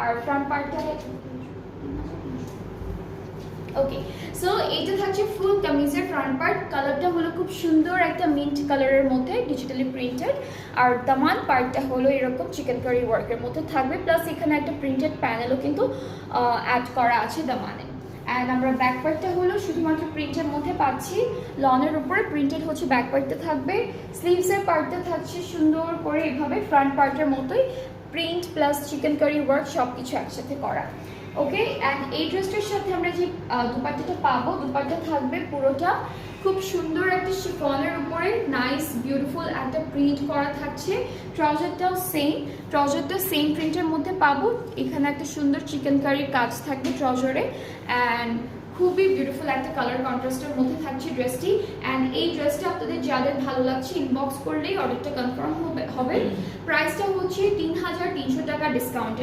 আর front পার্টটা ওকে। So এইটা থাকছে ফুল কামিজের ফ্রন্ট পার্ট। কালারটা হলো খুব সুন্দর একটা মিন্ট কালারের মধ্যে ডিজিটালি প্রিন্টেড। আর দামান পার্টটা হলো এরকম চিকেন কারি ওয়ার্কের মধ্যে থাকবে, প্লাস এখানে একটা প্রিন্টেড প্যানেলও কিন্তু অ্যাড করা আছে দামানে। অ্যান্ড আমরা ব্যাক পার্টটা হলো শুধুমাত্র প্রিন্টের মধ্যে পাচ্ছি, লনের উপরে প্রিন্টেড হচ্ছে ব্যাক পার্টটা থাকবে। স্লিভসের পার্টটা থাকছে সুন্দর করে এভাবে ফ্রন্ট পার্টের মতোই print plus chicken curry work সব কিছু একসাথে করা। ওকে, অ্যান্ড এই ড্রেসটার সাথে আমরা যে দুপাট্টাটা পাবো, দুপাট্টা থাকবে পুরোটা খুব সুন্দর একটা শিফনের উপরে নাইস বিউটিফুল একটা প্রিন্ট করা থাকছে। ট্রাউজারটাও সেম প্রিন্টের মধ্যে পাবো। এখানে একটা সুন্দর চিকেন কারির কাজ থাকবে ট্রাউজারে, অ্যান্ড খুবই বিউটিফুল একটা কালার কন্ট্রাস্টের মধ্যে থাকছে ড্রেসটি। অ্যান্ড এই ড্রেসটা আপনাদের যাদের ভালো লাগছে ইনবক্স করলেই অর্ডারটা কনফার্ম হবে। প্রাইসটা হচ্ছে 3300 টাকা ডিসকাউন্টেড।